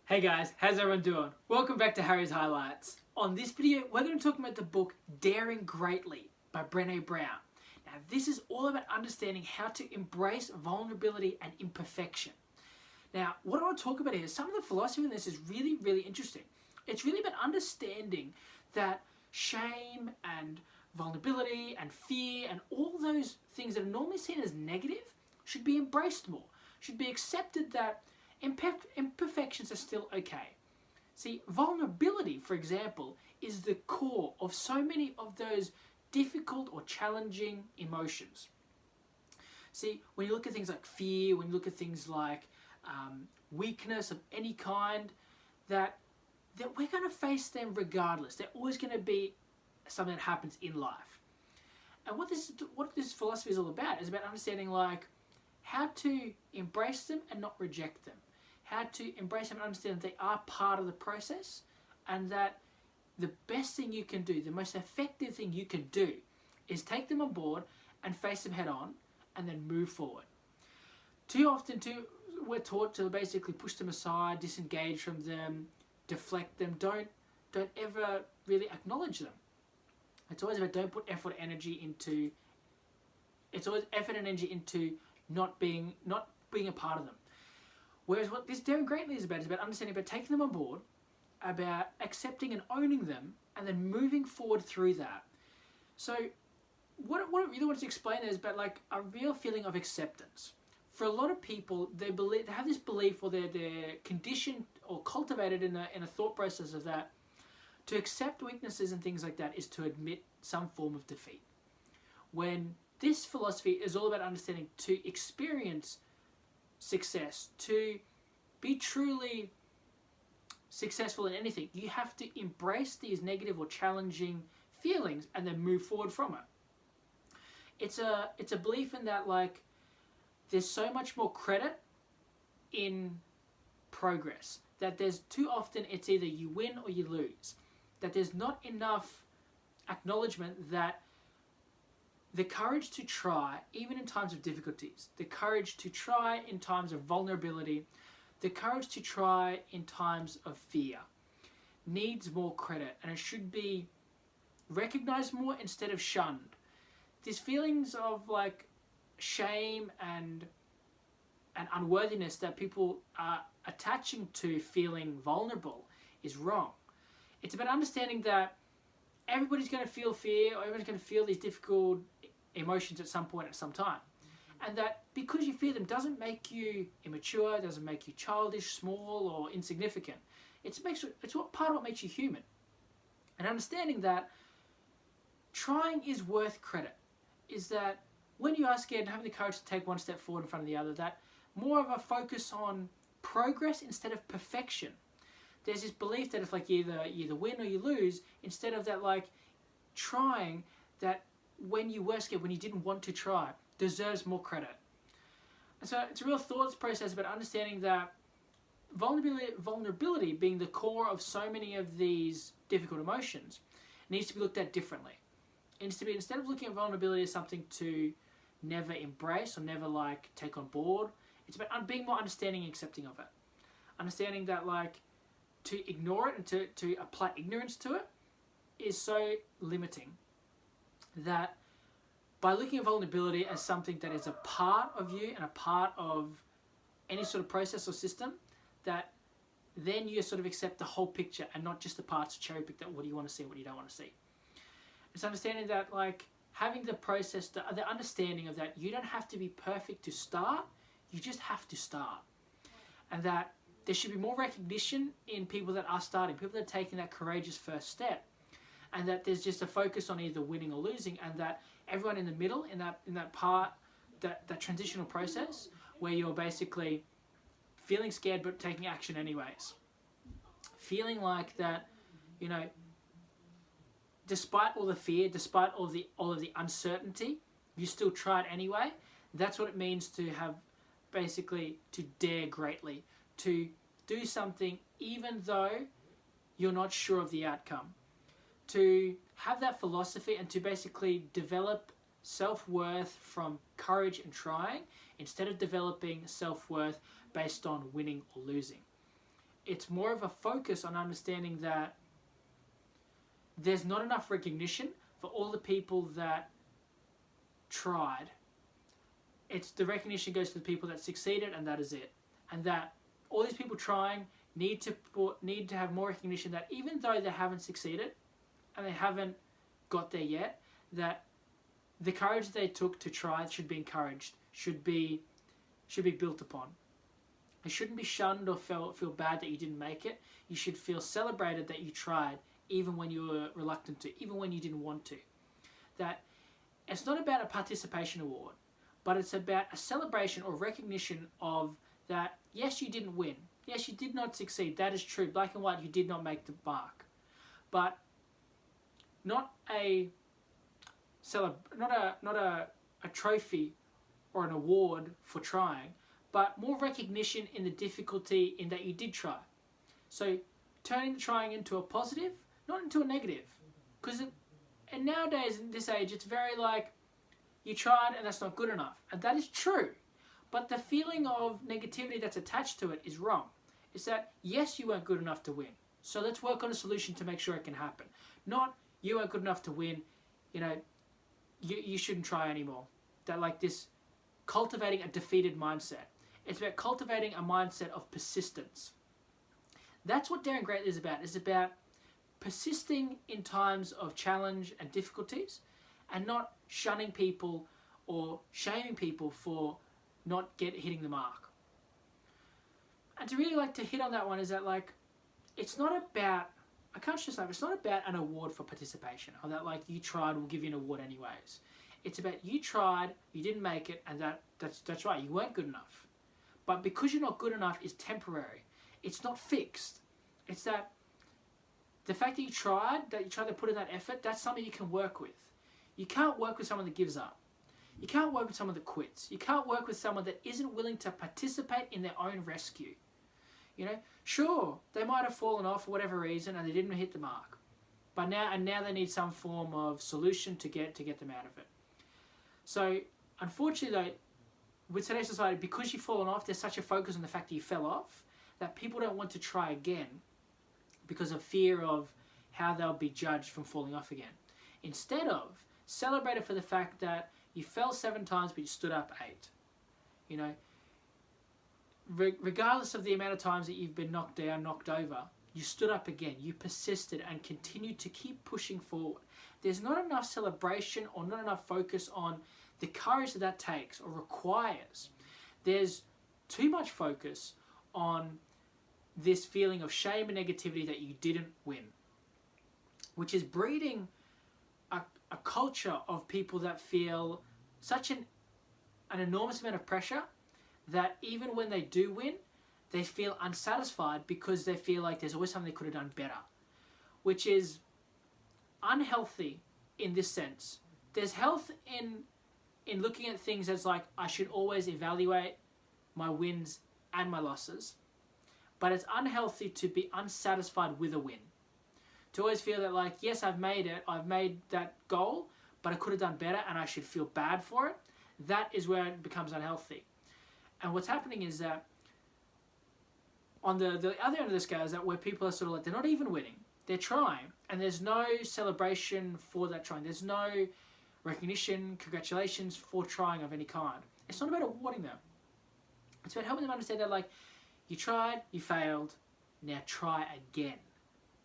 Hey guys, how's everyone doing? Welcome back to Harry's Highlights. On this video, we're going to talk about the book Daring Greatly by Brené Brown. Now, this is all about understanding how to embrace vulnerability and imperfection. Now, what I want to talk about here is some of the philosophy in this is really interesting. It's really about understanding that shame and vulnerability and fear and all those things that are normally seen as negative should be embraced more, should be accepted that imperfections are still okay. See, vulnerability, for example, is the core of so many of those difficult or challenging emotions. See, when you look at things like fear, when you look at things like weakness of any kind, that we're going to face them regardless. They're always going to be something that happens in life. And what this philosophy is all about is about understanding like how to embrace them and not reject them. How to embrace them and understand that they are part of the process, and that the best thing you can do, the most effective thing you can do, is take them on board and face them head on and then move forward. Too often we're taught to basically push them aside, disengage from them, deflect them, don't ever really acknowledge them. It's always about don't put effort and energy into not being a part of them. Whereas what this Daring Greatly is about understanding, about taking them on board, about accepting and owning them, and then moving forward through that. So what I really want to explain is about like a real feeling of acceptance. For a lot of people, they have this belief, or they're conditioned or cultivated in a thought process of that to accept weaknesses and things like that is to admit some form of defeat. When this philosophy is all about understanding to experience success, to be truly successful in anything, you have to embrace these negative or challenging feelings and then move forward from it. It's a belief in that like there's so much more credit in progress, that there's too often it's either you win or you lose, that there's not enough acknowledgement that the courage to try, even in times of difficulties, the courage to try in times of vulnerability, the courage to try in times of fear, needs more credit, and it should be recognized more instead of shunned. These feelings of like shame and unworthiness that people are attaching to feeling vulnerable is wrong. It's about understanding that everybody's going to feel fear, or everyone's going to feel these difficult emotions at some point at some time. And that because you feel them doesn't make you immature, doesn't make you childish, small, or insignificant. It's part of what makes you human. And understanding that trying is worth credit, is that when you are scared and having the courage to take one step forward in front of the other, that more of a focus on progress instead of perfection. There's this belief that if like you either win or you lose, instead of that like trying, that when you were scared, when you didn't want to try, deserves more credit. And so it's a real thoughts process about understanding that vulnerability being the core of so many of these difficult emotions needs to be looked at differently. It needs to be, instead of looking at vulnerability as something to never embrace or never like take on board, it's about being more understanding and accepting of it. Understanding that like to ignore it and to apply ignorance to it is so limiting, that by looking at vulnerability as something that is a part of you and a part of any sort of process or system, that then you sort of accept the whole picture and not just the parts to cherry pick that what do you want to see and what you don't want to see. It's understanding that like having the process, the understanding of that you don't have to be perfect to start, you just have to start. And that there should be more recognition in people that are starting, people that are taking that courageous first step, and that there's just a focus on either winning or losing, and that everyone in the middle, in that part, that transitional process where you're basically feeling scared but taking action anyways, feeling like that, you know, despite all the fear, despite all of the uncertainty, you still try it anyway. That's what it means to have, basically, to dare greatly, to do something even though you're not sure of the outcome, to have that philosophy and to basically develop self-worth from courage and trying, instead of developing self-worth based on winning or losing. it's more of a focus on understanding that there's not enough recognition for all the people that tried. It's the recognition goes to the people that succeeded, and that is it. And that all these people trying need to have more recognition that even though they haven't succeeded and they haven't got there yet, that the courage they took to try should be encouraged, should be built upon. You shouldn't be shunned or feel bad that you didn't make it. You should feel celebrated that you tried, even when you were reluctant to, even when you didn't want to. That it's not about a participation award, but it's about a celebration or recognition of that, yes, you didn't win. Yes, you did not succeed. That is true. Black and white, you did not make the mark. But not a trophy or an award for trying, but more recognition in the difficulty in that you did try. So turning the trying into a positive, not into a negative. And nowadays, in this age, it's very like, you tried and that's not good enough. And that is true. But the feeling of negativity that's attached to it is wrong. It's that, yes, you weren't good enough to win. So let's work on a solution to make sure it can happen. Not, you weren't good enough to win, you shouldn't try anymore. That like this cultivating a defeated mindset. It's about cultivating a mindset of persistence. That's what Daring Greatly is about. It's about persisting in times of challenge and difficulties and not shunning people or shaming people for not hitting the mark. And to really like to hit on that one is that like, it's not about, I can't stress that, it's not about an award for participation or that like you tried, we'll give you an award anyways. It's about you tried, you didn't make it, and that's right, you weren't good enough. But because you're not good enough is temporary. It's not fixed. It's that the fact that you tried to put in that effort, that's something you can work with. You can't work with someone that gives up. You can't work with someone that quits. You can't work with someone that isn't willing to participate in their own rescue. Sure, they might have fallen off for whatever reason and they didn't hit the mark. But now they need some form of solution to get them out of it. So, unfortunately though, with today's society, because you've fallen off, there's such a focus on the fact that you fell off that people don't want to try again because of fear of how they'll be judged from falling off again. Instead of, celebrate it for the fact that you fell 7 times but you stood up 8. Regardless of the amount of times that you've been knocked down, knocked over, you stood up again, you persisted and continued to keep pushing forward. There's not enough celebration or not enough focus on the courage that takes or requires. There's too much focus on this feeling of shame and negativity that you didn't win, which is breeding a culture of people that feel such an enormous amount of pressure that even when they do win, they feel unsatisfied because they feel like there's always something they could have done better, which is unhealthy in this sense. There's health in looking at things as like, I should always evaluate my wins and my losses, but it's unhealthy to be unsatisfied with a win. To always feel that like, yes, I've made it, I've made that goal, but I could have done better and I should feel bad for it. That is where it becomes unhealthy. And what's happening is that on the other end of the scale is that where people are sort of like, they're not even winning, they're trying, and there's no celebration for that trying. There's no recognition, congratulations for trying of any kind. It's not about awarding them. It's about helping them understand that like, you tried, you failed, now try again.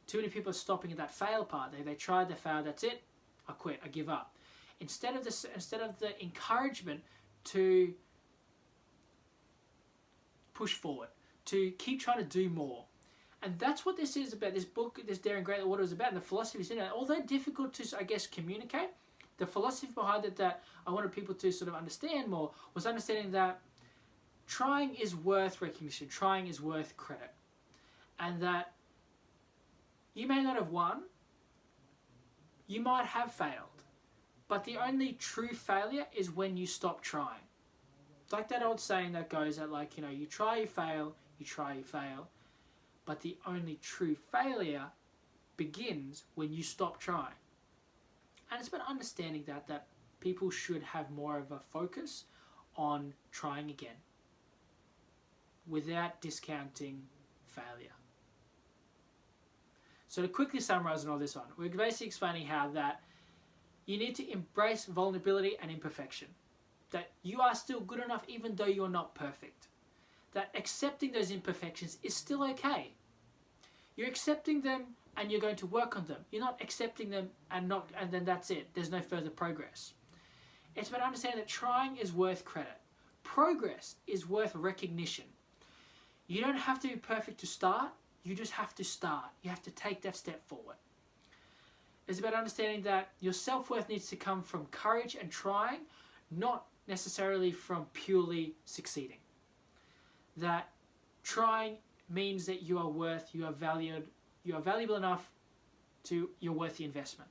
Too many people are stopping at that fail part. They tried, they failed, that's it, I quit, I give up. Instead of the encouragement to push forward, to keep trying to do more. And that's what this is about. This book, this Daring Greatly, what it was about, and the philosophies in it. Although difficult to, I guess, communicate, the philosophy behind it that I wanted people to sort of understand more was understanding that trying is worth recognition, trying is worth credit. And that you may not have won, you might have failed, but the only true failure is when you stop trying. It's like that old saying that goes that like, you try, you fail, you try, you fail, but the only true failure begins when you stop trying. And it's about understanding that people should have more of a focus on trying again without discounting failure. So to quickly summarize on all this one, we're basically explaining how that you need to embrace vulnerability and imperfection. That you are still good enough even though you're not perfect. That accepting those imperfections is still okay. You're accepting them and you're going to work on them. You're not accepting them and then that's it. There's no further progress. It's about understanding that trying is worth credit. Progress is worth recognition. You don't have to be perfect to start. You just have to start. You have to take that step forward. It's about understanding that your self-worth needs to come from courage and trying, not necessarily from purely succeeding. That trying means that you are valued, you are valuable enough to, you're worth the investment.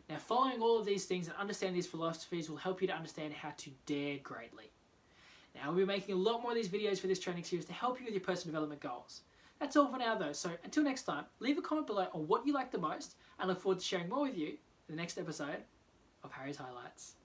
Now, following all of these things and understanding these philosophies will help you to understand how to dare greatly. Now, we'll be making a lot more of these videos for this training series to help you with your personal development goals. That's all for now though, so until next time, leave a comment below on what you like the most and look forward to sharing more with you in the next episode of Harry's Highlights.